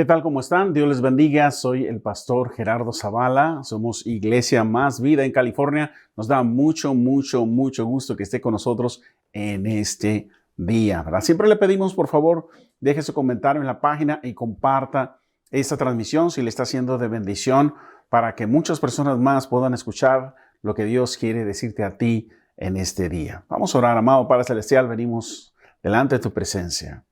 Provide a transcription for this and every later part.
¿Qué tal? ¿Cómo están? Dios les bendiga. Soy el pastor Gerardo Zavala. Somos Iglesia Más Vida en California. Nos da mucho gusto que esté con nosotros en este día, ¿verdad? Siempre le pedimos, por favor, deje su comentario en la página y comparta esta transmisión si le está siendo de bendición para que muchas personas más puedan escuchar lo que Dios quiere decirte a ti en este día. Vamos a orar. Amado Padre Celestial, venimos delante de tu presencia.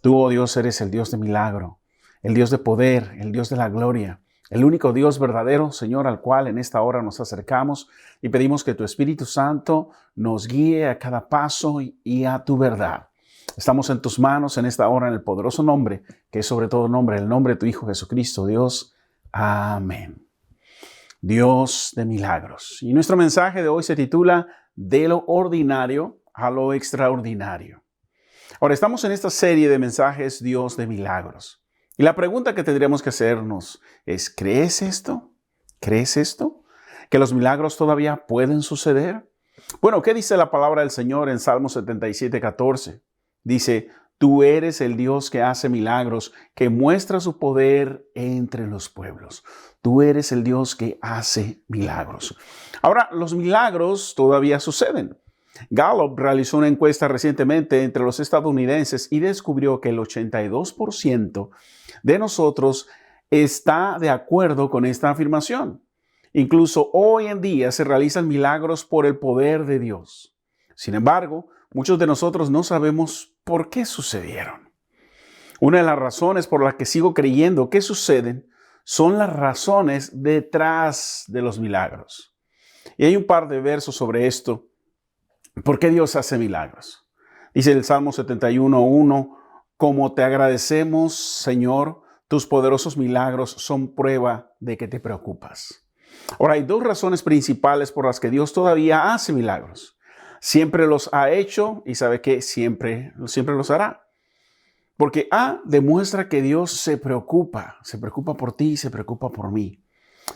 Tú, oh Dios, eres el Dios de milagro, el Dios de poder, el Dios de la gloria, el único Dios verdadero, Señor, al cual en esta hora nos acercamos y pedimos que tu Espíritu Santo nos guíe a cada paso y a tu verdad. Estamos en tus manos en esta hora en el poderoso nombre, que es sobre todo nombre, el nombre de tu Hijo Jesucristo, Dios. Amén. Dios de milagros. Y nuestro mensaje de hoy se titula De lo ordinario a lo extraordinario. Ahora, estamos en esta serie de mensajes Dios de milagros. Y la pregunta que tendríamos que hacernos es, ¿crees esto? ¿Crees esto? ¿Que los milagros todavía pueden suceder? Bueno, ¿qué dice la palabra del Señor en Salmo 77:14? Dice, tú eres el Dios que hace milagros, que muestra su poder entre los pueblos. Tú eres el Dios que hace milagros. Ahora, los milagros todavía suceden. Gallup realizó una encuesta recientemente entre los estadounidenses y descubrió que el 82% de nosotros está de acuerdo con esta afirmación. Incluso hoy en día se realizan milagros por el poder de Dios. Sin embargo, muchos de nosotros no sabemos por qué sucedieron. Una de las razones por las que sigo creyendo que suceden son las razones detrás de los milagros. Y hay un par de versos sobre esto. ¿Por qué Dios hace milagros? Dice el Salmo 71:1, como te agradecemos, Señor, tus poderosos milagros son prueba de que te preocupas. Ahora, hay dos razones principales por las que Dios todavía hace milagros. Siempre los ha hecho y sabe que siempre los hará. Porque demuestra que Dios se preocupa por ti, se preocupa por mí.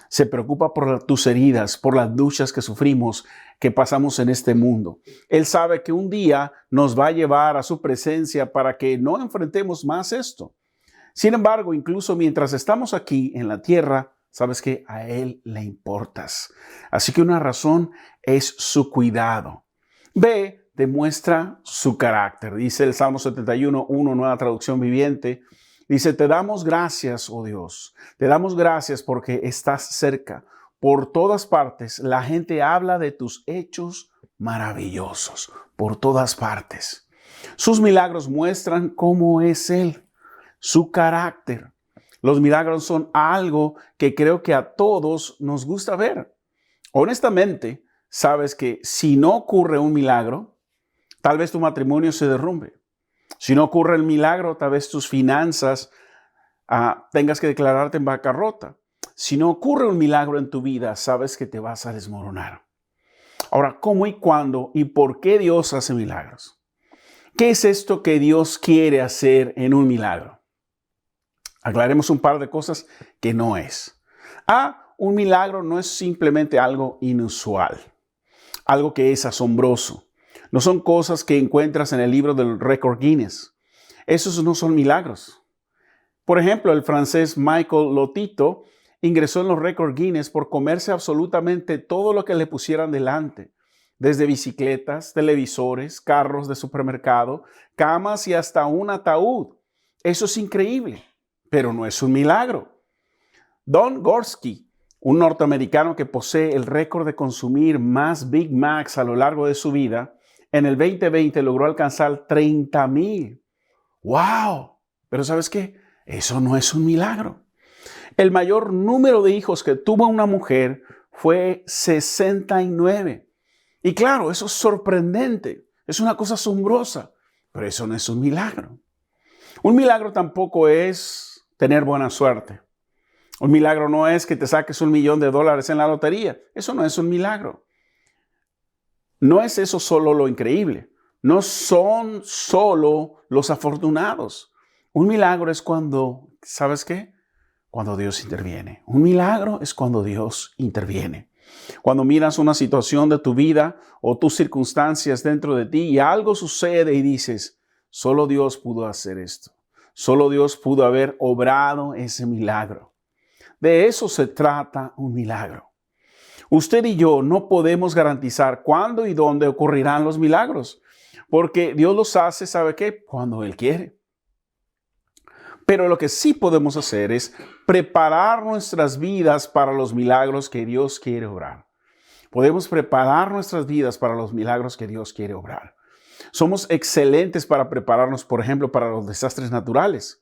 Se preocupa por tus heridas, por las luchas que sufrimos, que pasamos en este mundo. Él sabe que un día nos va a llevar a su presencia para que no enfrentemos más esto. Sin embargo, incluso mientras estamos aquí en la tierra, sabes que a Él le importas. Así que una razón es su cuidado. B, demuestra su carácter. Dice el Salmo 71:1, nueva traducción viviente. Dice, te damos gracias, oh Dios. Te damos gracias porque estás cerca. Por todas partes, la gente habla de tus hechos maravillosos. Por todas partes. Sus milagros muestran cómo es Él, su carácter. Los milagros son algo que creo que a todos nos gusta ver. Honestamente, sabes que si no ocurre un milagro, tal vez tu matrimonio se derrumbe. Si no ocurre el milagro, tal vez tus finanzas tengas que declararte en bancarrota. Si no ocurre un milagro en tu vida, sabes que te vas a desmoronar. Ahora, ¿cómo y cuándo y por qué Dios hace milagros? ¿Qué es esto que Dios quiere hacer en un milagro? Aclaremos un par de cosas que no es. Un milagro no es simplemente algo inusual, algo que es asombroso. No son cosas que encuentras en el libro del récord Guinness. Esos no son milagros. Por ejemplo, el francés Michael Lotito ingresó en los récord Guinness por comerse absolutamente todo lo que le pusieran delante. Desde bicicletas, televisores, carros de supermercado, camas y hasta un ataúd. Eso es increíble, pero no es un milagro. Don Gorski, un norteamericano que posee el récord de consumir más Big Macs a lo largo de su vida, en el 2020 logró alcanzar 30,000. ¡Wow! Pero ¿sabes qué? Eso no es un milagro. El mayor número de hijos que tuvo una mujer fue 69. Y claro, eso es sorprendente. Es una cosa asombrosa. Pero eso no es un milagro. Un milagro tampoco es tener buena suerte. Un milagro no es que te saques $1 millón en la lotería. Eso no es un milagro. No es eso solo lo increíble. No son solo los afortunados. Un milagro es cuando, ¿sabes qué? Cuando Dios interviene. Un milagro es cuando Dios interviene. Cuando miras una situación de tu vida o tus circunstancias dentro de ti y algo sucede y dices, solo Dios pudo hacer esto. Solo Dios pudo haber obrado ese milagro. De eso se trata un milagro. Usted y yo no podemos garantizar cuándo y dónde ocurrirán los milagros, porque Dios los hace, ¿sabe qué? Cuando Él quiere. Pero lo que sí podemos hacer es preparar nuestras vidas para los milagros que Dios quiere obrar. Podemos preparar nuestras vidas para los milagros que Dios quiere obrar. Somos excelentes para prepararnos, por ejemplo, para los desastres naturales.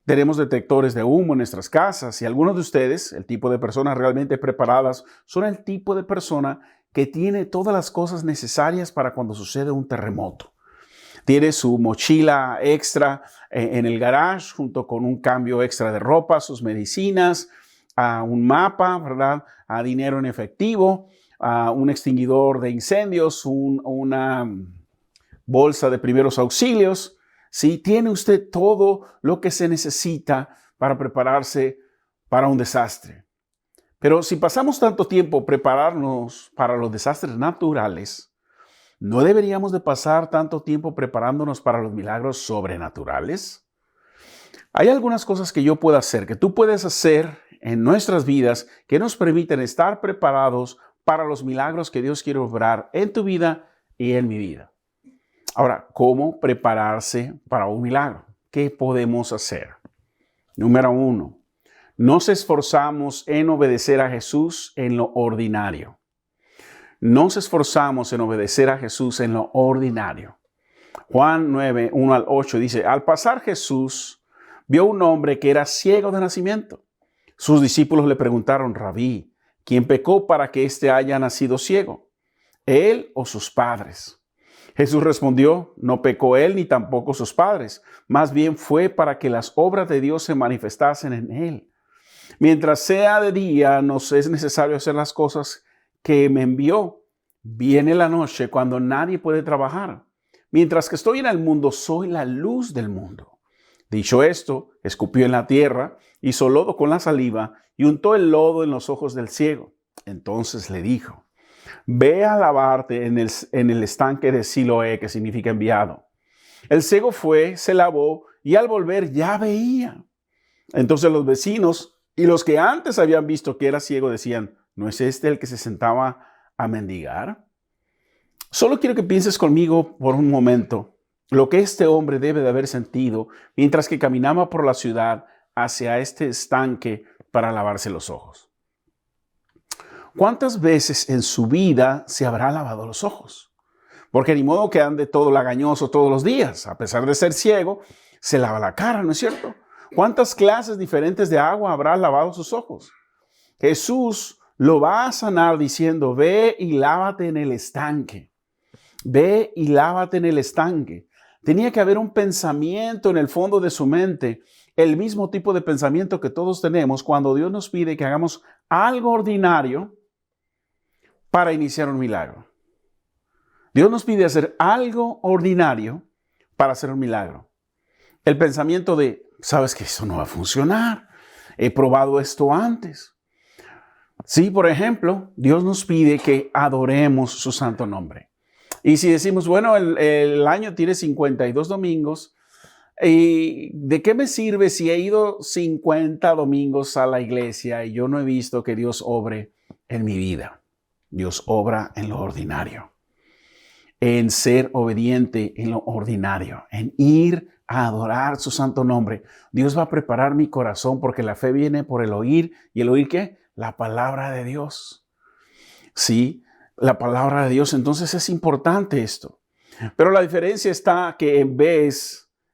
Tenemos detectores de humo en nuestras casas y algunos de ustedes, el tipo de personas realmente preparadas, son el tipo de persona que tiene todas las cosas necesarias para cuando sucede un terremoto. Tiene su mochila extra en el garage junto con un cambio extra de ropa, sus medicinas, un mapa, ¿verdad? Dinero en efectivo, un extinguidor de incendios, una bolsa de primeros auxilios. ¿Sí? Tiene usted todo lo que se necesita para prepararse para un desastre. Pero si pasamos tanto tiempo prepararnos para los desastres naturales, ¿no deberíamos de pasar tanto tiempo preparándonos para los milagros sobrenaturales? Hay algunas cosas que yo puedo hacer, que tú puedes hacer en nuestras vidas que nos permiten estar preparados para los milagros que Dios quiere obrar en tu vida y en mi vida. Ahora, ¿cómo prepararse para un milagro? ¿Qué podemos hacer? Número 1, nos esforzamos en obedecer a Jesús en lo ordinario. Nos esforzamos en obedecer a Jesús en lo ordinario. Juan 9, 1 al 8 dice, al pasar Jesús vio un hombre que era ciego de nacimiento. Sus discípulos le preguntaron, Rabí, ¿quién pecó para que éste haya nacido ciego? ¿Él o sus padres? Jesús respondió, no pecó él ni tampoco sus padres, más bien fue para que las obras de Dios se manifestasen en él. Mientras sea de día, nos es necesario hacer las cosas que me envió. Viene la noche cuando nadie puede trabajar. Mientras que estoy en el mundo, soy la luz del mundo. Dicho esto, escupió en la tierra, hizo lodo con la saliva y untó el lodo en los ojos del ciego. Entonces le dijo, ve a lavarte en el estanque de Siloé, que significa enviado. El ciego fue, se lavó y al volver ya veía. Entonces los vecinos y los que antes habían visto que era ciego decían, ¿no es este el que se sentaba a mendigar? Solo quiero que pienses conmigo por un momento lo que este hombre debe de haber sentido mientras que caminaba por la ciudad hacia este estanque para lavarse los ojos. ¿Cuántas veces en su vida se habrá lavado los ojos? Porque ni modo que ande todo lagañoso todos los días. A pesar de ser ciego, se lava la cara, ¿no es cierto? ¿Cuántas clases diferentes de agua habrá lavado sus ojos? Jesús lo va a sanar diciendo, ve y lávate en el estanque. Ve y lávate en el estanque. Tenía que haber un pensamiento en el fondo de su mente, el mismo tipo de pensamiento que todos tenemos cuando Dios nos pide que hagamos algo ordinario para iniciar un milagro. Dios nos pide hacer algo ordinario para hacer un milagro. El pensamiento de, sabes que eso no va a funcionar. He probado esto antes. Sí, por ejemplo, Dios nos pide que adoremos su santo nombre. Y si decimos, bueno, el año tiene 52 domingos, ¿y de qué me sirve si he ido 50 domingos a la iglesia y yo no he visto que Dios obre en mi vida? Dios obra en lo ordinario, en ser obediente en lo ordinario, en ir a adorar su santo nombre. Dios va a preparar mi corazón porque la fe viene por el oír. ¿Y el oír qué? La palabra de Dios. Sí, la palabra de Dios. Entonces es importante esto. Pero la diferencia está que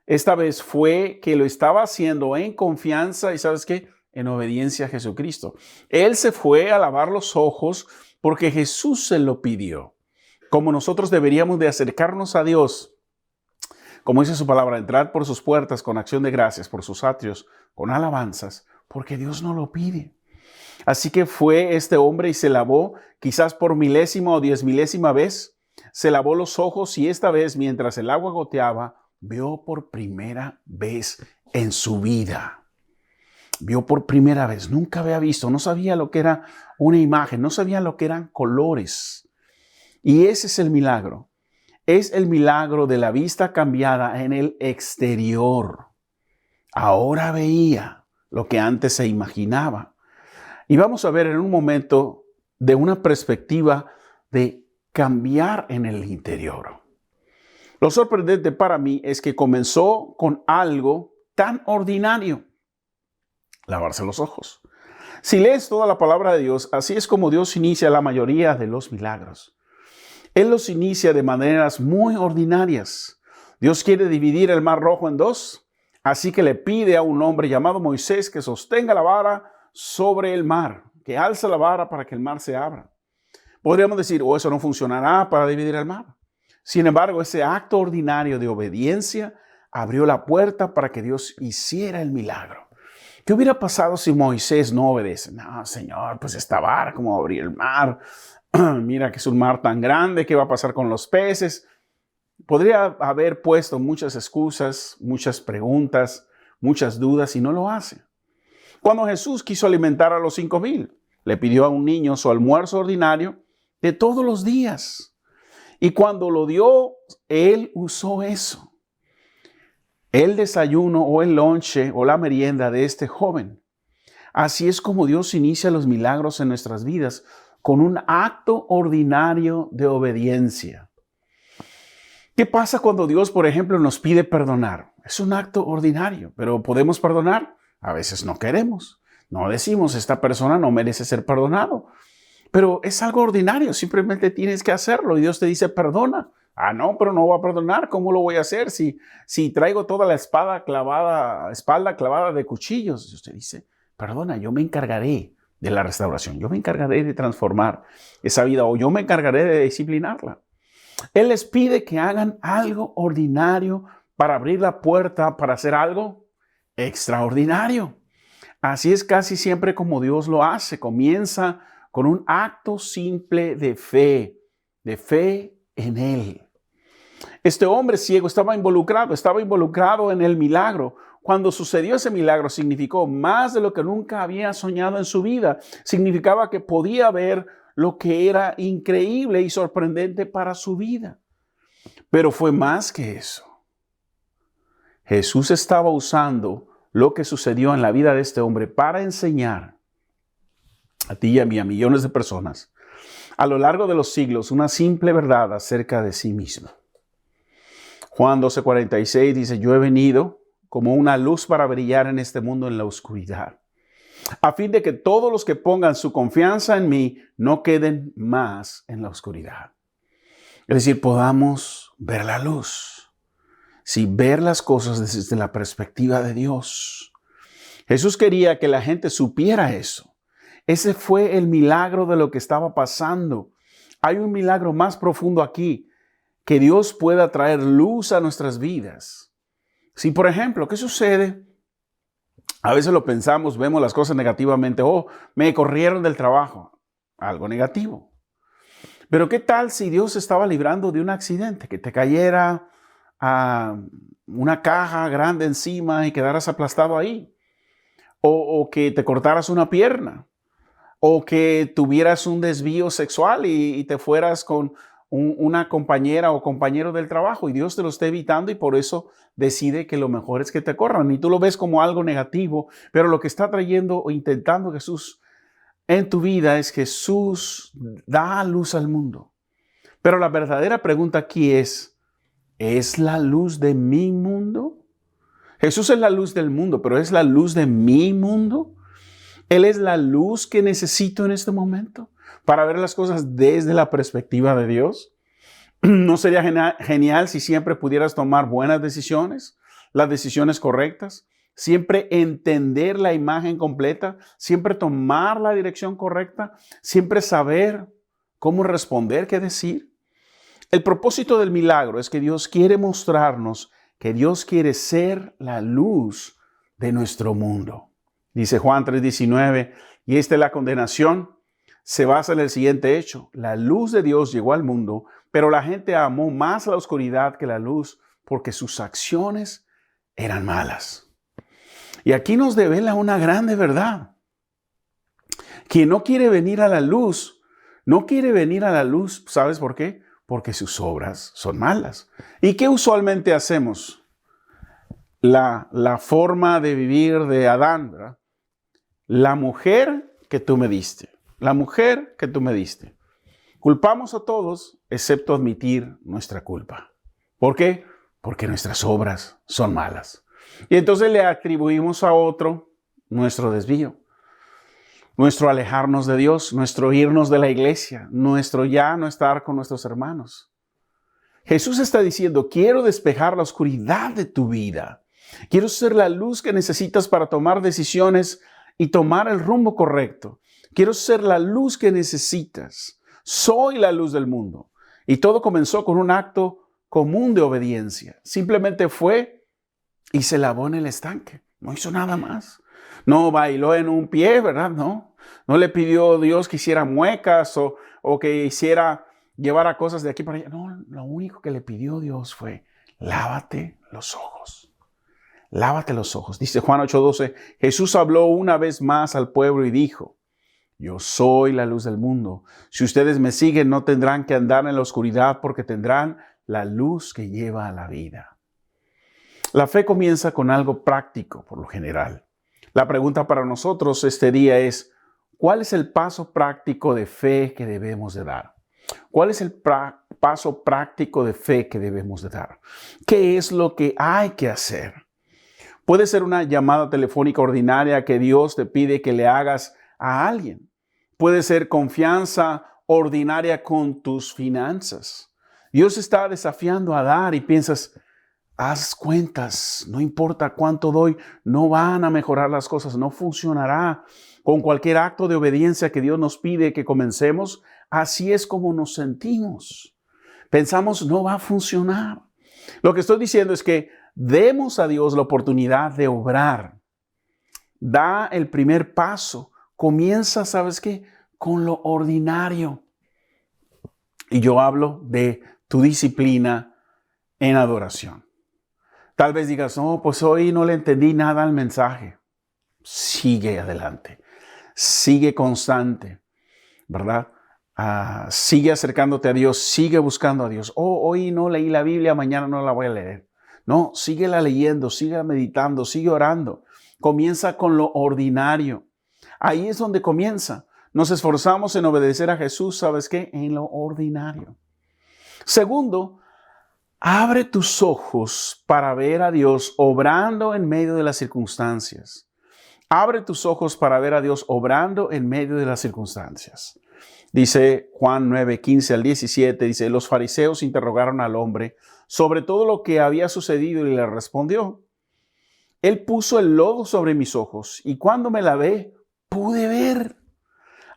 esta vez fue que lo estaba haciendo en confianza y ¿sabes qué? En obediencia a Jesucristo. Él se fue a lavar los ojos porque Jesús se lo pidió. Como nosotros deberíamos de acercarnos a Dios, como dice su palabra, entrar por sus puertas con acción de gracias, por sus atrios con alabanzas, porque Dios nos lo pide. Así que fue este hombre y se lavó, quizás por milésima o 10,000ª vez, se lavó los ojos y esta vez, mientras el agua goteaba, vio por primera vez en su vida. Vio por primera vez, nunca había visto, no sabía lo que era una imagen, no sabía lo que eran colores. Y ese es el milagro. Es el milagro de la vista cambiada en el exterior. Ahora veía lo que antes se imaginaba. Y vamos a ver en un momento de una perspectiva de cambiar en el interior. Lo sorprendente para mí es que comenzó con algo tan ordinario: lavarse los ojos. Si lees toda la palabra de Dios, así es como Dios inicia la mayoría de los milagros. Él los inicia de maneras muy ordinarias. Dios quiere dividir el mar Rojo en dos, así que le pide a un hombre llamado Moisés que sostenga la vara sobre el mar, que alce la vara para que el mar se abra. Podríamos decir, eso no funcionará para dividir el mar. Sin embargo, ese acto ordinario de obediencia abrió la puerta para que Dios hiciera el milagro. ¿Qué hubiera pasado si Moisés no obedece? No, Señor, pues esta vara, ¿cómo abrir el mar? Mira que es un mar tan grande, ¿qué va a pasar con los peces? Podría haber puesto muchas excusas, muchas preguntas, muchas dudas y no lo hace. Cuando Jesús quiso alimentar a los 5,000, le pidió a un niño su almuerzo ordinario de todos los días. Y cuando lo dio, él usó eso. El desayuno o el lonche o la merienda de este joven. Así es como Dios inicia los milagros en nuestras vidas, con un acto ordinario de obediencia. ¿Qué pasa cuando Dios, por ejemplo, nos pide perdonar? Es un acto ordinario, pero ¿podemos perdonar? A veces no queremos. No decimos, esta persona no merece ser perdonado. Pero es algo ordinario, simplemente tienes que hacerlo y Dios te dice, perdona. No, pero no voy a perdonar. ¿Cómo lo voy a hacer si traigo toda la espalda clavada de cuchillos? Dios te dice, perdona, yo me encargaré de la restauración. Yo me encargaré de transformar esa vida o yo me encargaré de disciplinarla. Él les pide que hagan algo ordinario para abrir la puerta para hacer algo extraordinario. Así es casi siempre como Dios lo hace. Comienza con un acto simple de fe en Él. Este hombre ciego estaba involucrado en el milagro. Cuando sucedió ese milagro, significó más de lo que nunca había soñado en su vida. Significaba que podía ver lo que era increíble y sorprendente para su vida. Pero fue más que eso. Jesús estaba usando lo que sucedió en la vida de este hombre para enseñar a ti y a mí, a millones de personas, a lo largo de los siglos, una simple verdad acerca de sí mismo. Juan 12:46 dice, yo he venido como una luz para brillar en este mundo en la oscuridad, a fin de que todos los que pongan su confianza en mí no queden más en la oscuridad. Es decir, podamos ver la luz, ver las cosas desde la perspectiva de Dios. Jesús quería que la gente supiera eso. Ese fue el milagro de lo que estaba pasando. Hay un milagro más profundo aquí, que Dios pueda traer luz a nuestras vidas. Si, por ejemplo, ¿qué sucede? A veces lo pensamos, vemos las cosas negativamente. Me corrieron del trabajo. Algo negativo. Pero ¿qué tal si Dios estaba librando de un accidente? Que te cayera una caja grande encima y quedaras aplastado ahí. O que te cortaras una pierna. O que tuvieras un desvío sexual y te fueras con una compañera o compañero del trabajo y Dios te lo está evitando y por eso decide que lo mejor es que te corran. Y tú lo ves como algo negativo, pero lo que está trayendo o intentando Jesús en tu vida es que Jesús da luz al mundo. Pero la verdadera pregunta aquí ¿es la luz de mi mundo? Jesús es la luz del mundo, pero ¿es la luz de mi mundo? ¿Él es la luz que necesito en este momento para ver las cosas desde la perspectiva de Dios? ¿No sería genial si siempre pudieras tomar buenas decisiones, las decisiones correctas, siempre entender la imagen completa, siempre tomar la dirección correcta, siempre saber cómo responder, qué decir? El propósito del milagro es que Dios quiere mostrarnos que Dios quiere ser la luz de nuestro mundo. Dice Juan 3:19, y esta es la condenación. Se basa en el siguiente hecho. La luz de Dios llegó al mundo, pero la gente amó más la oscuridad que la luz porque sus acciones eran malas. Y aquí nos devela una grande verdad. Quien no quiere venir a la luz, ¿sabes por qué? Porque sus obras son malas. ¿Y qué usualmente hacemos? la forma de vivir de Adán, ¿verdad? La mujer que tú me diste. La mujer que tú me diste. Culpamos a todos excepto admitir nuestra culpa. ¿Por qué? Porque nuestras obras son malas. Y entonces le atribuimos a otro nuestro desvío, nuestro alejarnos de Dios, nuestro irnos de la iglesia, nuestro ya no estar con nuestros hermanos. Jesús está diciendo, quiero despejar la oscuridad de tu vida. Quiero ser la luz que necesitas para tomar decisiones y tomar el rumbo correcto. Quiero ser la luz que necesitas. Soy la luz del mundo. Y todo comenzó con un acto común de obediencia. Simplemente fue y se lavó en el estanque. No hizo nada más. No bailó en un pie, ¿verdad? No le pidió a Dios que hiciera muecas o que hiciera, llevara cosas de aquí para allá. No, lo único que le pidió Dios fue, lávate los ojos. Lávate los ojos. Dice Juan 8:12, Jesús habló una vez más al pueblo y dijo, yo soy la luz del mundo. Si ustedes me siguen, no tendrán que andar en la oscuridad porque tendrán la luz que lleva a la vida. La fe comienza con algo práctico, por lo general. La pregunta para nosotros este día es, ¿cuál es el paso práctico de fe que debemos de dar? ¿Cuál es el paso práctico de fe que debemos de dar? ¿Qué es lo que hay que hacer? Puede ser una llamada telefónica ordinaria que Dios te pide que le hagas a alguien. Puede ser confianza ordinaria con tus finanzas. Dios está desafiando a dar y piensas, haz cuentas, no importa cuánto doy, no van a mejorar las cosas, no funcionará. Con cualquier acto de obediencia que Dios nos pide que comencemos, así es como nos sentimos. Pensamos, no va a funcionar. Lo que estoy diciendo es que demos a Dios la oportunidad de obrar. Da el primer paso. Comienza, ¿sabes qué? Con lo ordinario. Y yo hablo de tu disciplina en adoración. Tal vez digas, no, pues hoy no le entendí nada al mensaje. Sigue adelante. Sigue constante, ¿verdad? Sigue acercándote a Dios. Sigue buscando a Dios. Oh, hoy no leí la Biblia, mañana no la voy a leer. No, síguela leyendo, sigue meditando, sigue orando. Comienza con lo ordinario. Ahí es donde comienza. Nos esforzamos en obedecer a Jesús, ¿sabes qué? En lo ordinario. Segundo, abre tus ojos para ver a Dios obrando en medio de las circunstancias. Abre tus ojos para ver a Dios obrando en medio de las circunstancias. Dice Juan 9:15 al 17, dice, los fariseos interrogaron al hombre sobre todo lo que había sucedido y le respondió, él puso el lodo sobre mis ojos y cuando me lavé, pude ver.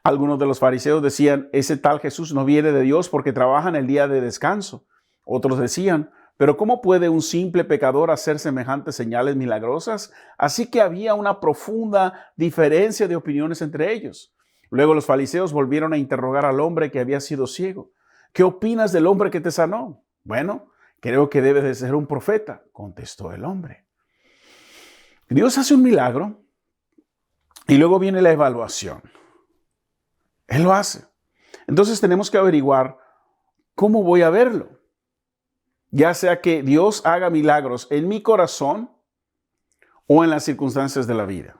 Algunos de los fariseos decían, ese tal Jesús no viene de Dios porque trabaja en el día de descanso. Otros decían, pero ¿cómo puede un simple pecador hacer semejantes señales milagrosas? Así que había una profunda diferencia de opiniones entre ellos. Luego los fariseos volvieron a interrogar al hombre que había sido ciego. ¿Qué opinas del hombre que te sanó? Bueno, creo que debe de ser un profeta, contestó el hombre. Dios hace un milagro y luego viene la evaluación. Él lo hace. Entonces tenemos que averiguar cómo voy a verlo. Ya sea que Dios haga milagros en mi corazón o en las circunstancias de la vida.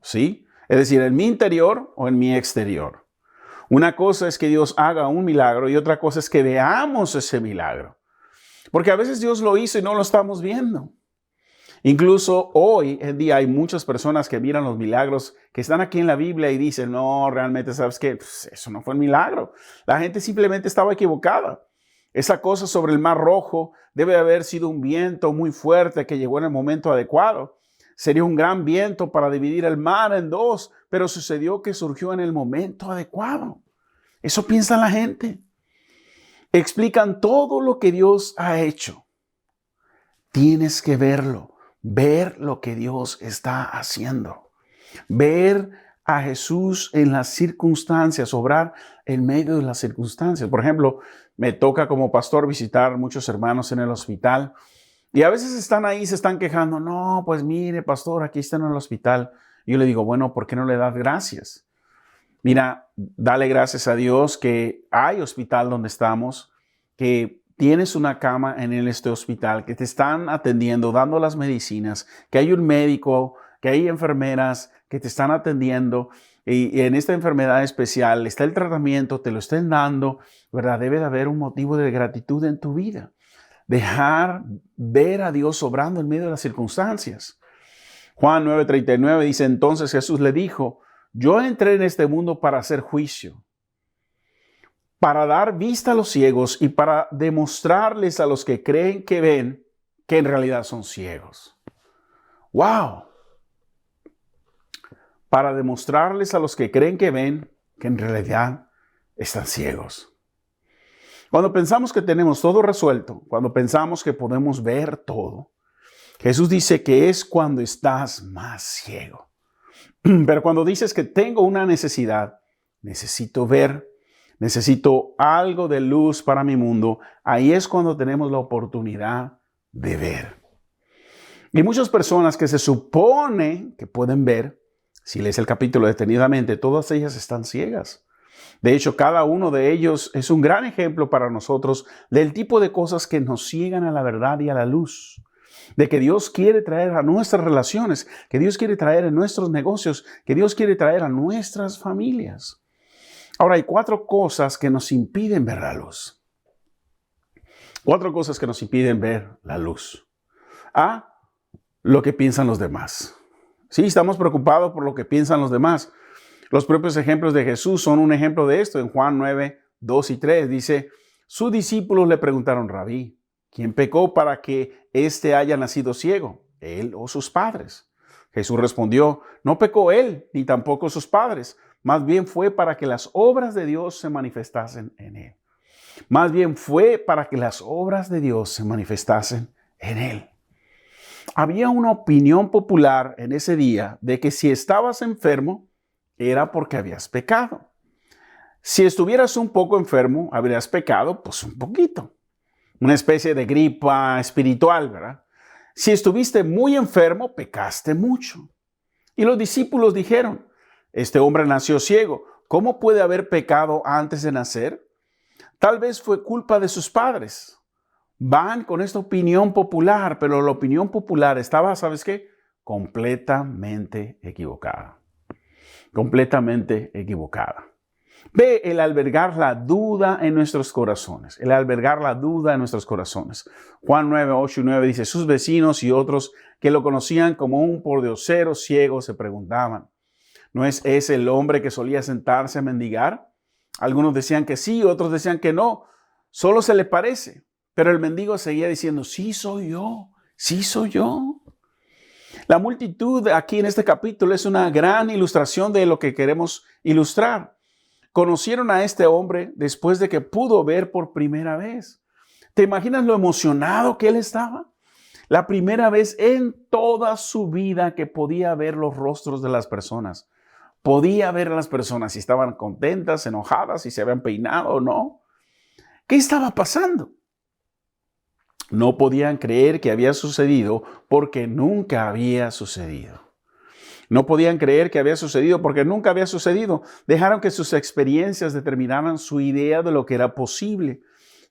¿Sí? Es decir, en mi interior o en mi exterior. Una cosa es que Dios haga un milagro y otra cosa es que veamos ese milagro. Porque a veces Dios lo hizo y no lo estamos viendo. Incluso hoy en día hay muchas personas que miran los milagros que están aquí en la Biblia y dicen, no, realmente, ¿sabes qué? Pues eso no fue un milagro. La gente simplemente estaba equivocada. Esa cosa sobre el Mar Rojo debe haber sido un viento muy fuerte que llegó en el momento adecuado. Sería un gran viento para dividir el mar en dos, pero sucedió que surgió en el momento adecuado. Eso piensa la gente. Explican todo lo que Dios ha hecho. Tienes que verlo. Ver lo que Dios está haciendo. Ver a Jesús en las circunstancias, obrar en medio de las circunstancias. Por ejemplo, me toca como pastor visitar muchos hermanos en el hospital y a veces están ahí y se están quejando. No, pues mire, pastor, aquí están en el hospital. Y yo le digo, bueno, ¿por qué no le das gracias? Mira, dale gracias a Dios que hay hospital donde estamos, que tienes una cama en este hospital, que te están atendiendo, dando las medicinas, que hay un médico, que hay enfermeras que te están atendiendo y en esta enfermedad especial está el tratamiento, te lo estén dando, ¿verdad? Debe de haber un motivo de gratitud en tu vida. Dejar ver a Dios obrando en medio de las circunstancias. Juan 9:39 dice, entonces Jesús le dijo, yo entré en este mundo para hacer juicio, para dar vista a los ciegos y para demostrarles a los que creen que ven que en realidad son ciegos. ¡Wow! Para demostrarles a los que creen que ven que en realidad están ciegos. Cuando pensamos que tenemos todo resuelto, cuando pensamos que podemos ver todo, Jesús dice que es cuando estás más ciego. Pero cuando dices que tengo una necesidad, necesito ver, necesito algo de luz para mi mundo, ahí es cuando tenemos la oportunidad de ver. Y muchas personas que se supone que pueden ver, si lees el capítulo detenidamente, todas ellas están ciegas. De hecho, cada uno de ellos es un gran ejemplo para nosotros del tipo de cosas que nos ciegan a la verdad y a la luz. De que Dios quiere traer a nuestras relaciones, que Dios quiere traer a nuestros negocios, que Dios quiere traer a nuestras familias. Ahora, hay 4 cosas que nos impiden ver la luz. 4 cosas que nos impiden ver la luz. A, lo que piensan los demás. Sí, estamos preocupados por lo que piensan los demás. Los propios ejemplos de Jesús son un ejemplo de esto. En Juan 9, 2 y 3 dice, sus discípulos le preguntaron, Rabí, ¿quién pecó para que éste haya nacido ciego? ¿Él o sus padres? Jesús respondió, no pecó él, ni tampoco sus padres. Más bien fue para que las obras de Dios se manifestasen en él. Más bien fue para que las obras de Dios se manifestasen en él. Había una opinión popular en ese día de que si estabas enfermo era porque habías pecado. Si estuvieras un poco enfermo, habrías pecado pues un poquito. Una especie de gripa espiritual, ¿verdad? Si estuviste muy enfermo, pecaste mucho. Y los discípulos dijeron, este hombre nació ciego. ¿Cómo puede haber pecado antes de nacer? Tal vez fue culpa de sus padres. Van con esta opinión popular, pero la opinión popular estaba, ¿sabes qué? Completamente equivocada. Completamente equivocada. Ve el albergar la duda en nuestros corazones. El albergar la duda en nuestros corazones. Juan 9, 8 y 9 dice, sus vecinos y otros que lo conocían como un pordiosero ciego se preguntaban, ¿no es ese el hombre que solía sentarse a mendigar? Algunos decían que sí, otros decían que no. Solo se le parece. Pero el mendigo seguía diciendo, sí soy yo, sí soy yo. La multitud aquí en este capítulo es una gran ilustración de lo que queremos ilustrar. Conocieron a este hombre después de que pudo ver por primera vez. ¿Te imaginas lo emocionado que él estaba? La primera vez en toda su vida que podía ver los rostros de las personas. Podía ver a las personas si estaban contentas, enojadas, si se habían peinado o no. ¿Qué estaba pasando? No podían creer que había sucedido porque nunca había sucedido. No podían creer que había sucedido porque nunca había sucedido. Dejaron que sus experiencias determinaran su idea de lo que era posible.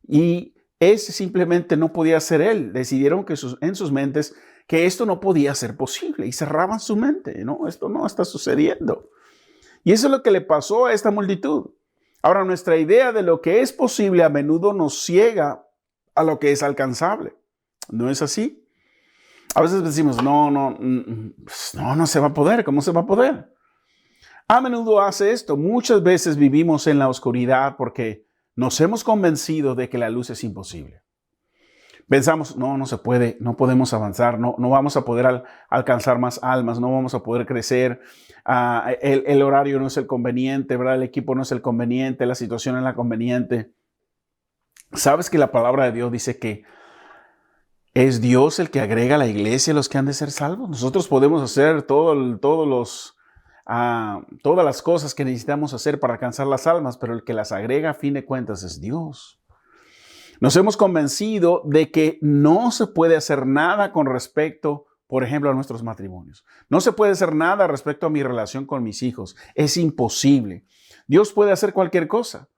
Y ese simplemente no podía ser él. Decidieron que en sus mentes que esto no podía ser posible y cerraban su mente. No, esto no está sucediendo. Y eso es lo que le pasó a esta multitud. Ahora, nuestra idea de lo que es posible a menudo nos ciega a lo que es alcanzable. ¿No es así? A veces decimos, no se va a poder. ¿Cómo se va a poder? A menudo hace esto. Muchas veces vivimos en la oscuridad porque nos hemos convencido de que la luz es imposible. Pensamos, no se puede, no podemos avanzar, no vamos a poder alcanzar más almas, no vamos a poder crecer. El horario no es el conveniente, ¿verdad? El equipo no es el conveniente, la situación es la conveniente. ¿Sabes que la palabra de Dios dice que es Dios el que agrega a la iglesia a los que han de ser salvos? Nosotros podemos hacer todas las cosas que necesitamos hacer para alcanzar las almas, pero el que las agrega a fin de cuentas es Dios. Nos hemos convencido de que no se puede hacer nada con respecto, por ejemplo, a nuestros matrimonios. No se puede hacer nada respecto a mi relación con mis hijos. Es imposible. Dios puede hacer cualquier cosa.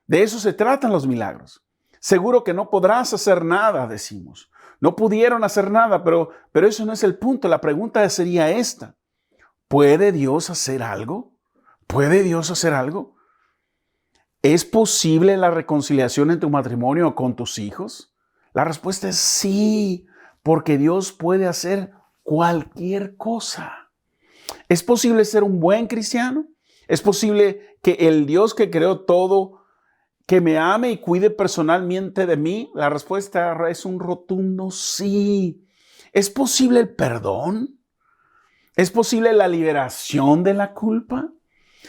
De eso se tratan los milagros. Seguro que no podrás hacer nada, decimos. No pudieron hacer nada, pero eso no es el punto. La pregunta sería esta. ¿Puede Dios hacer algo? ¿Puede Dios hacer algo? ¿Es posible la reconciliación en tu matrimonio o con tus hijos? La respuesta es sí, porque Dios puede hacer cualquier cosa. ¿Es posible ser un buen cristiano? ¿Es posible que el Dios que creó todo, que me ame y cuide personalmente de mí? La respuesta es un rotundo sí. ¿Es posible el perdón? ¿Es posible la liberación de la culpa?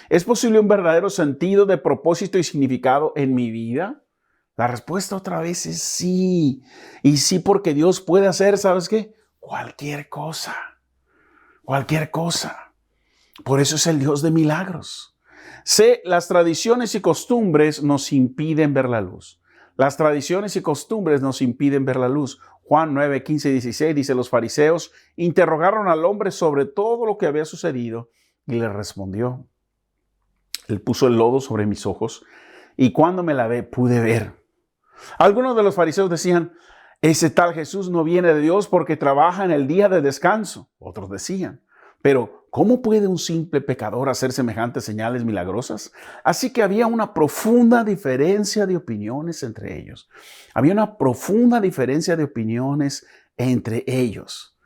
¿Es posible un verdadero sentido de propósito y significado en mi vida? La respuesta otra vez es sí. Y sí, porque Dios puede hacer, ¿sabes qué? Cualquier cosa. Cualquier cosa. Por eso es el Dios de milagros. Las tradiciones y costumbres nos impiden ver la luz. Las tradiciones y costumbres nos impiden ver la luz. Juan 9, 15 y 16 dice: los fariseos interrogaron al hombre sobre todo lo que había sucedido y le respondió: él puso el lodo sobre mis ojos y cuando me lavé pude ver. Algunos de los fariseos decían: ese tal Jesús no viene de Dios porque trabaja en el día de descanso. Otros decían: pero ¿cómo puede un simple pecador hacer semejantes señales milagrosas? Así que había una profunda diferencia de opiniones entre ellos. Había una profunda diferencia de opiniones entre ellos,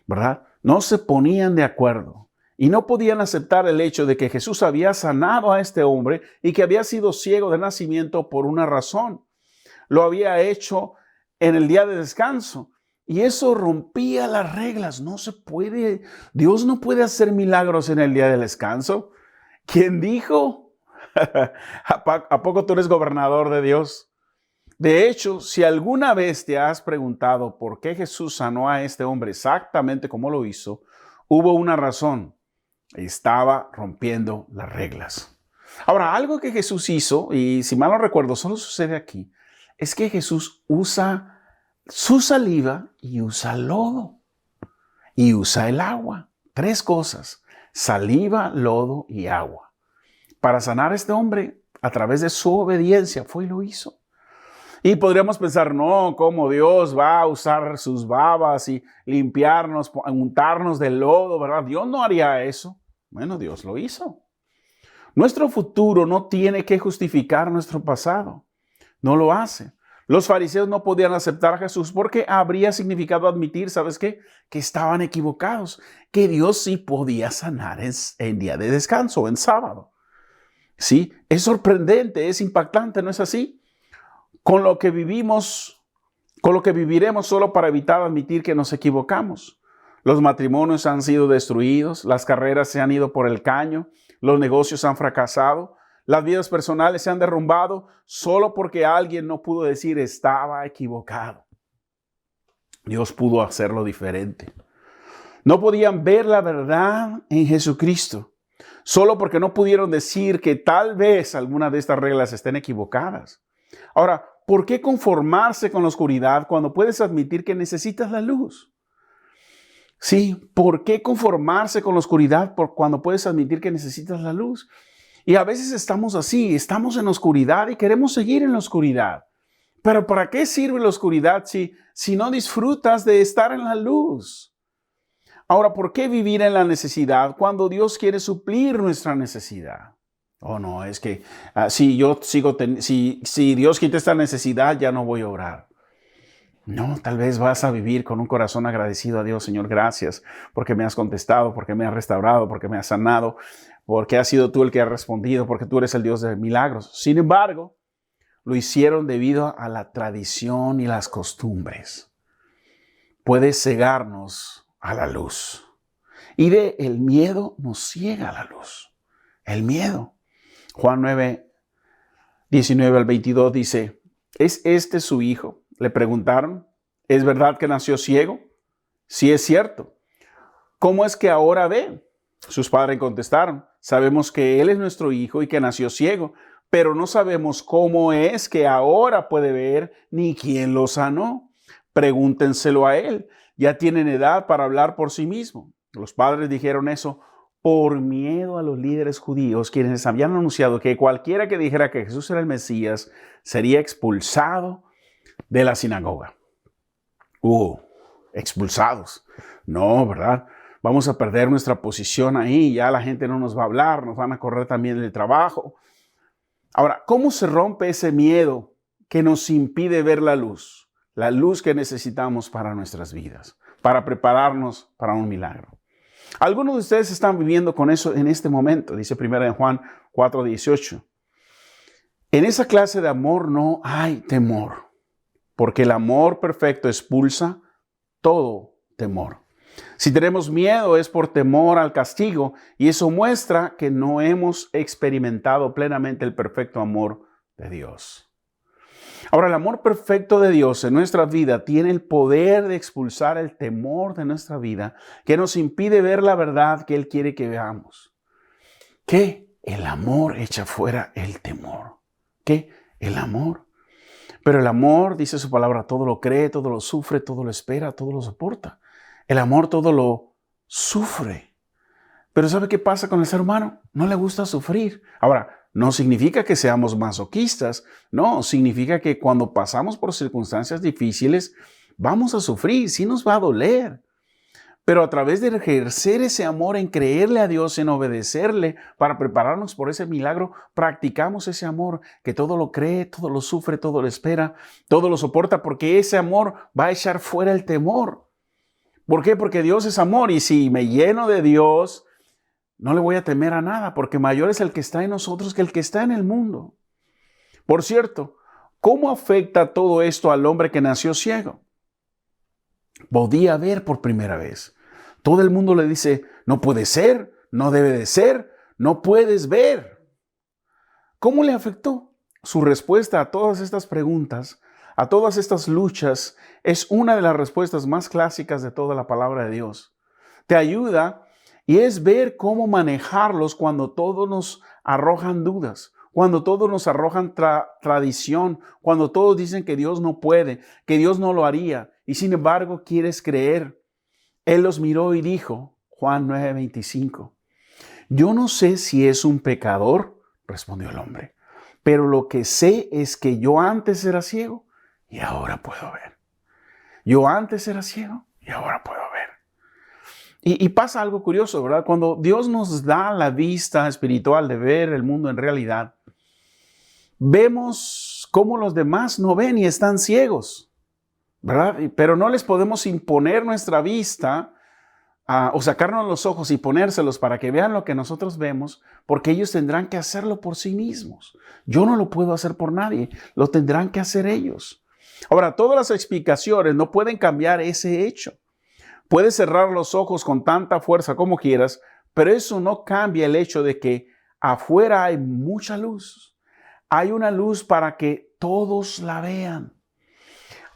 ¿verdad? No se ponían de acuerdo. Y no podían aceptar el hecho de que Jesús había sanado a este hombre y que había sido ciego de nacimiento por una razón. Lo había hecho en el día de descanso. Y eso rompía las reglas. No se puede. Dios no puede hacer milagros en el día del descanso. ¿Quién dijo? ¿A poco tú eres gobernador de Dios? De hecho, si alguna vez te has preguntado por qué Jesús sanó a este hombre exactamente como lo hizo, hubo una razón. Estaba rompiendo las reglas. Ahora, algo que Jesús hizo, y si mal no recuerdo, solo sucede aquí, es que Jesús usa su saliva y usa lodo y usa el agua. 3 cosas: saliva, lodo y agua. Para sanar a este hombre a través de su obediencia fue y lo hizo. Y podríamos pensar, no, ¿cómo Dios va a usar sus babas y limpiarnos, untarnos de lodo, verdad? Dios no haría eso. Bueno, Dios lo hizo. Nuestro futuro no tiene que justificar nuestro pasado. No lo hace. Los fariseos no podían aceptar a Jesús porque habría significado admitir, ¿sabes qué? Que estaban equivocados, que Dios sí podía sanar en día de descanso, en sábado. Sí, es sorprendente, es impactante, ¿no es así? Con lo que vivimos, con lo que viviremos solo para evitar admitir que nos equivocamos. Los matrimonios han sido destruidos, las carreras se han ido por el caño, los negocios han fracasado, las vidas personales se han derrumbado solo porque alguien no pudo decir estaba equivocado. Dios pudo hacerlo diferente. No podían ver la verdad en Jesucristo solo porque no pudieron decir que tal vez algunas de estas reglas estén equivocadas. Ahora, ¿por qué conformarse con la oscuridad cuando puedes admitir que necesitas la luz? Sí, ¿por qué conformarse con la oscuridad cuando puedes admitir que necesitas la luz? Y a veces estamos así, estamos en la oscuridad y queremos seguir en la oscuridad. Pero ¿para qué sirve la oscuridad si no disfrutas de estar en la luz? Ahora, ¿por qué vivir en la necesidad cuando Dios quiere suplir nuestra necesidad? Oh, no, es que si Dios quita esta necesidad, ya no voy a orar. No, tal vez vas a vivir con un corazón agradecido a Dios. Señor, gracias porque me has contestado, porque me has restaurado, porque me has sanado, porque has sido tú el que ha respondido, porque tú eres el Dios de milagros. Sin embargo, lo hicieron debido a la tradición y las costumbres. Puede cegarnos a la luz. Y el miedo nos ciega a la luz. El miedo. Juan 9, 19 al 22 dice: ¿es este su hijo? Le preguntaron. ¿Es verdad que nació ciego? Sí, es cierto. ¿Cómo es que ahora ve? Sus padres contestaron: sabemos que él es nuestro hijo y que nació ciego, pero no sabemos cómo es que ahora puede ver ni quién lo sanó. Pregúntenselo a él. Ya tienen edad para hablar por sí mismo. Los padres dijeron eso por miedo a los líderes judíos, quienes habían anunciado que cualquiera que dijera que Jesús era el Mesías sería expulsado de la sinagoga. Expulsados. No, ¿verdad? Vamos a perder nuestra posición ahí, ya la gente no nos va a hablar, nos van a correr también del trabajo. Ahora, ¿cómo se rompe ese miedo que nos impide ver la luz que necesitamos para nuestras vidas, para prepararnos para un milagro? Algunos de ustedes están viviendo con eso en este momento, dice 1 Juan 4:18. En esa clase de amor no hay temor, porque el amor perfecto expulsa todo temor. Si tenemos miedo es por temor al castigo, y eso muestra que no hemos experimentado plenamente el perfecto amor de Dios. Ahora, el amor perfecto de Dios en nuestra vida tiene el poder de expulsar el temor de nuestra vida que nos impide ver la verdad que Él quiere que veamos. ¿Qué? El amor echa fuera el temor. ¿Qué? El amor. Pero el amor, dice su palabra, todo lo cree, todo lo sufre, todo lo espera, todo lo soporta. El amor todo lo sufre. Pero ¿sabe qué pasa con el ser humano? No le gusta sufrir. Ahora, no significa que seamos masoquistas. No, significa que cuando pasamos por circunstancias difíciles, vamos a sufrir, sí nos va a doler. Pero a través de ejercer ese amor en creerle a Dios, en obedecerle para prepararnos por ese milagro, practicamos ese amor que todo lo cree, todo lo sufre, todo lo espera, todo lo soporta, porque ese amor va a echar fuera el temor. ¿Por qué? Porque Dios es amor, y si me lleno de Dios, no le voy a temer a nada, porque mayor es el que está en nosotros que el que está en el mundo. Por cierto, ¿cómo afecta todo esto al hombre que nació ciego? Podía ver por primera vez. Todo el mundo le dice, no puede ser, no debe de ser, no puedes ver. ¿Cómo le afectó? Su respuesta a todas estas preguntas, a todas estas luchas, es una de las respuestas más clásicas de toda la palabra de Dios. Te ayuda y es ver cómo manejarlos cuando todos nos arrojan dudas, cuando todos nos arrojan tradición, cuando todos dicen que Dios no puede, que Dios no lo haría, y sin embargo quieres creer. Él los miró y dijo, Juan 9:25, yo no sé si es un pecador, respondió el hombre, pero lo que sé es que yo antes era ciego y ahora puedo ver. Yo antes era ciego y ahora puedo ver. Y pasa algo curioso, ¿verdad? Cuando Dios nos da la vista espiritual de ver el mundo en realidad, vemos cómo los demás no ven y están ciegos, ¿verdad? Pero no les podemos imponer nuestra vista o sacarnos los ojos y ponérselos para que vean lo que nosotros vemos, porque ellos tendrán que hacerlo por sí mismos. Yo no lo puedo hacer por nadie, lo tendrán que hacer ellos. Ahora, todas las explicaciones no pueden cambiar ese hecho. Puedes cerrar los ojos con tanta fuerza como quieras, pero eso no cambia el hecho de que afuera hay mucha luz. Hay una luz para que todos la vean.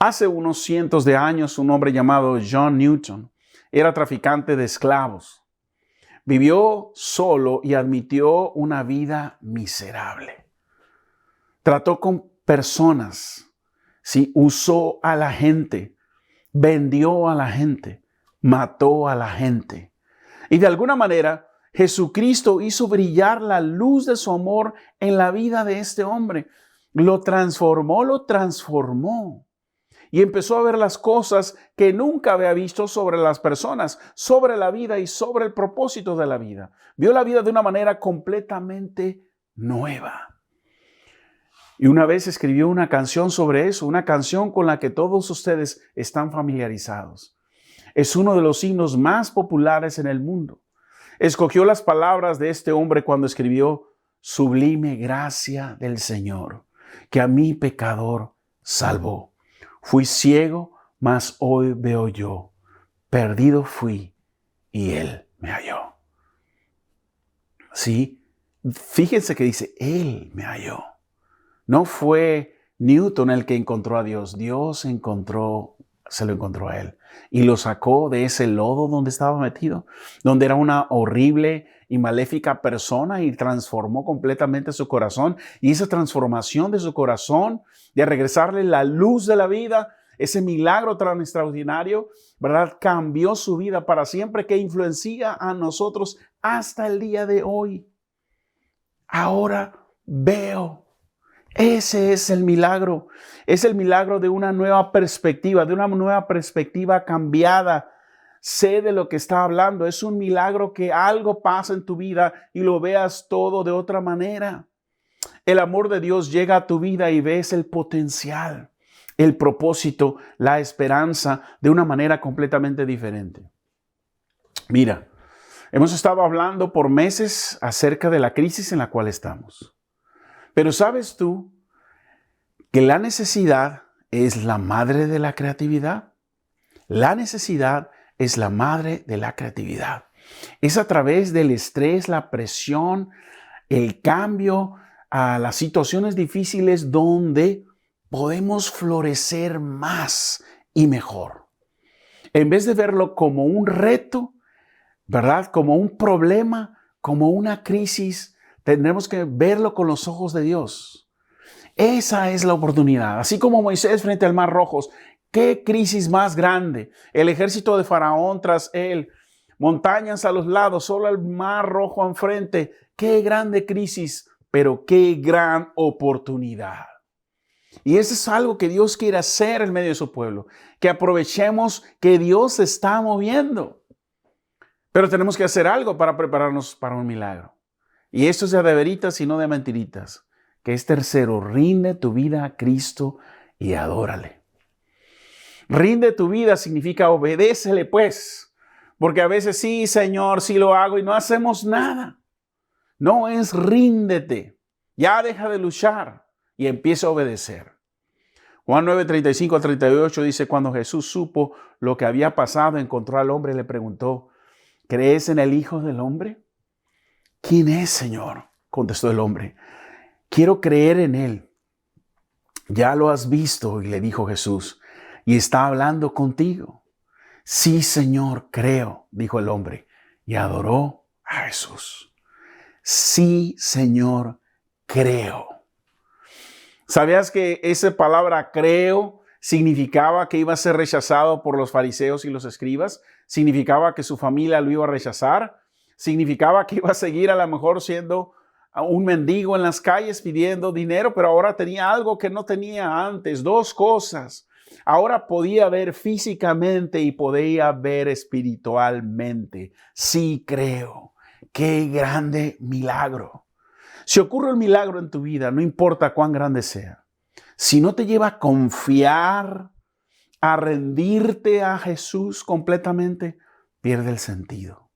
Hace unos cientos de años, un hombre llamado John Newton era traficante de esclavos. Vivió solo y admitió una vida miserable. Trató con personas, sí, usó a la gente, vendió a la gente, mató a la gente. Y de alguna manera, Jesucristo hizo brillar la luz de su amor en la vida de este hombre. Lo transformó. Y empezó a ver las cosas que nunca había visto sobre las personas, sobre la vida y sobre el propósito de la vida. Vio la vida de una manera completamente nueva. Y una vez escribió una canción sobre eso, una canción con la que todos ustedes están familiarizados. Es uno de los himnos más populares en el mundo. Escogió las palabras de este hombre cuando escribió: sublime gracia del Señor, que a mí pecador salvó. Fui ciego, mas hoy veo yo. Perdido fui y Él me halló. Sí, fíjense que dice, Él me halló. No fue Newton el que encontró a Dios. Dios se lo encontró a él y lo sacó de ese lodo donde estaba metido, donde era una horrible y maléfica persona, y transformó completamente su corazón. Y esa transformación de su corazón, de regresarle la luz de la vida, ese milagro tan extraordinario, ¿verdad?, cambió su vida para siempre, que influencia a nosotros hasta el día de hoy. Ahora veo. Ese es el milagro. Es el milagro de una nueva perspectiva, cambiada. Sé de lo que está hablando. Es un milagro que algo pasa en tu vida y lo veas todo de otra manera. El amor de Dios llega a tu vida y ves el potencial, el propósito, la esperanza de una manera completamente diferente. Mira, hemos estado hablando por meses acerca de la crisis en la cual estamos. Pero ¿sabes tú que la necesidad es la madre de la creatividad? La necesidad es la madre de la creatividad. Es a través del estrés, la presión, el cambio a las situaciones difíciles donde podemos florecer más y mejor. En vez de verlo como un reto, ¿verdad? Como un problema, como una crisis, tendremos que verlo con los ojos de Dios. Esa es la oportunidad. Así como Moisés frente al Mar Rojo, ¿qué crisis más grande? El ejército de Faraón tras él, montañas a los lados, solo el Mar Rojo enfrente. Qué grande crisis, pero qué gran oportunidad. Y eso es algo que Dios quiere hacer en medio de su pueblo, que aprovechemos que Dios se está moviendo. Pero tenemos que hacer algo para prepararnos para un milagro. Y esto es de veritas y no de mentiritas. Que es tercero, rinde tu vida a Cristo y adórale. Rinde tu vida significa obedécele pues. Porque a veces sí, Señor, sí lo hago y no hacemos nada. No es ríndete. Ya deja de luchar y empieza a obedecer. Juan 9, 35 al 38 dice, cuando Jesús supo lo que había pasado, encontró al hombre y le preguntó, ¿crees en el Hijo del Hombre? ¿Quién es, Señor? Contestó el hombre. Quiero creer en Él. Ya lo has visto, y le dijo Jesús, y está hablando contigo. Sí, Señor, creo, dijo el hombre, y adoró a Jesús. Sí, Señor, creo. ¿Sabías que esa palabra creo significaba que iba a ser rechazado por los fariseos y los escribas? ¿Significaba que su familia lo iba a rechazar? ¿Significaba que iba a seguir a lo mejor siendo un mendigo en las calles pidiendo dinero, pero ahora tenía algo que no tenía antes? Dos cosas. Ahora podía ver físicamente y podía ver espiritualmente. Sí, creo. ¡Qué grande milagro! Si ocurre un milagro en tu vida, no importa cuán grande sea, si no te lleva a confiar, a rendirte a Jesús completamente, pierde el sentido.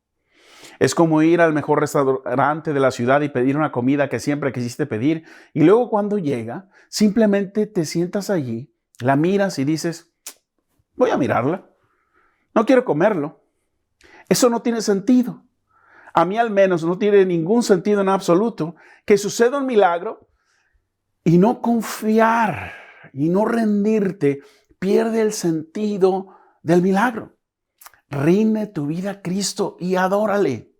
Es como ir al mejor restaurante de la ciudad y pedir una comida que siempre quisiste pedir, y luego cuando llega, simplemente te sientas allí, la miras y dices, voy a mirarla, no quiero comerlo. Eso no tiene sentido. A mí al menos no tiene ningún sentido en absoluto que suceda un milagro y no confiar y no rendirte pierde el sentido del milagro. Rinde tu vida a Cristo y adórale.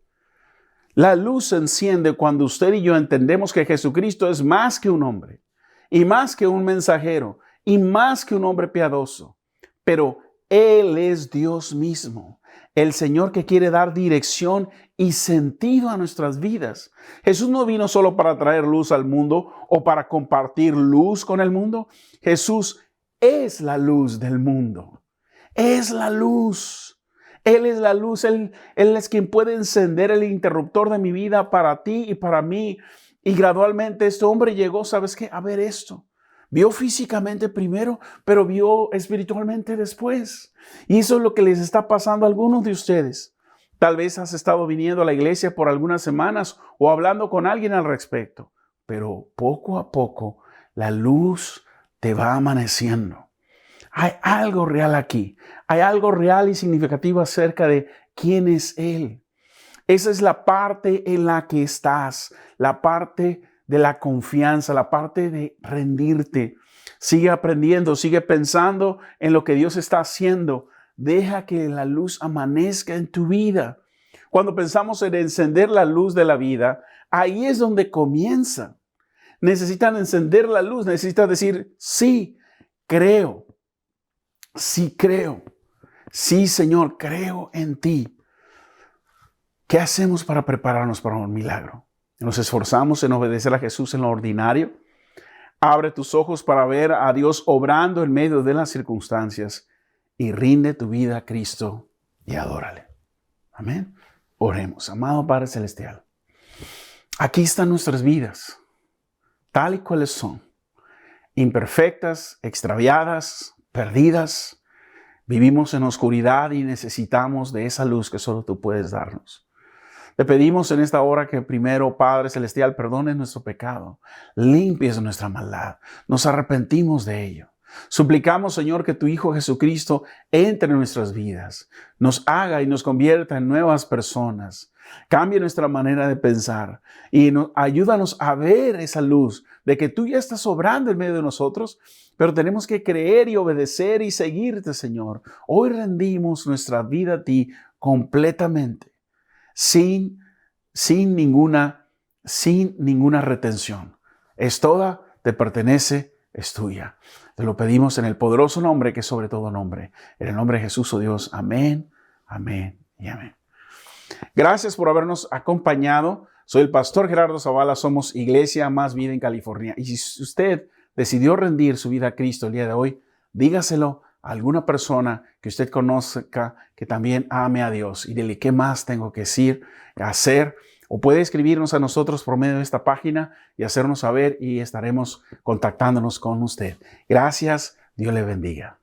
La luz se enciende cuando usted y yo entendemos que Jesucristo es más que un hombre y más que un mensajero y más que un hombre piadoso, pero Él es Dios mismo. El Señor que quiere dar dirección y sentido a nuestras vidas. Jesús no vino solo para traer luz al mundo o para compartir luz con el mundo. Jesús es la luz del mundo. Es la luz. Él es la luz. Él es quien puede encender el interruptor de mi vida para ti y para mí. Y gradualmente este hombre llegó, ¿sabes qué? A ver esto. Vio físicamente primero, pero vio espiritualmente después. Y eso es lo que les está pasando a algunos de ustedes. Tal vez has estado viniendo a la iglesia por algunas semanas o hablando con alguien al respecto, pero poco a poco la luz te va amaneciendo. Hay algo real aquí. Hay algo real y significativo acerca de quién es Él. Esa es la parte en la que estás, la parte de la confianza, la parte de rendirte. Sigue aprendiendo, sigue pensando en lo que Dios está haciendo. Deja que la luz amanezca en tu vida. Cuando pensamos en encender la luz de la vida, ahí es donde comienza. Necesitan encender la luz, necesitan decir, sí, creo. Sí, creo. Sí, Señor, creo en ti. ¿Qué hacemos para prepararnos para un milagro? Nos esforzamos en obedecer a Jesús en lo ordinario. Abre tus ojos para ver a Dios obrando en medio de las circunstancias y rinde tu vida a Cristo y adórale. Amén. Oremos. Amado Padre Celestial, aquí están nuestras vidas, tal y cuales son, imperfectas, extraviadas, perdidas. Vivimos en oscuridad y necesitamos de esa luz que solo tú puedes darnos. Te pedimos en esta hora que primero, Padre Celestial, perdones nuestro pecado, limpies nuestra maldad, nos arrepentimos de ello. Suplicamos, Señor, que tu Hijo Jesucristo entre en nuestras vidas, nos haga y nos convierta en nuevas personas, cambie nuestra manera de pensar y ayúdanos a ver esa luz de que tú ya estás obrando en medio de nosotros, pero tenemos que creer y obedecer y seguirte, Señor. Hoy rendimos nuestra vida a ti completamente. Sin ninguna retención. Es toda, te pertenece, es tuya. Te lo pedimos en el poderoso nombre que es sobre todo nombre. En el nombre de Jesús, oh Dios. Amén, amén y amén. Gracias por habernos acompañado. Soy el pastor Gerardo Zavala. Somos Iglesia Más Vida en California. Y si usted decidió rendir su vida a Cristo el día de hoy, dígaselo a alguna persona que usted conozca que también ame a Dios y dile qué más tengo que decir, hacer, o puede escribirnos a nosotros por medio de esta página y hacernos saber y estaremos contactándonos con usted. Gracias, Dios le bendiga.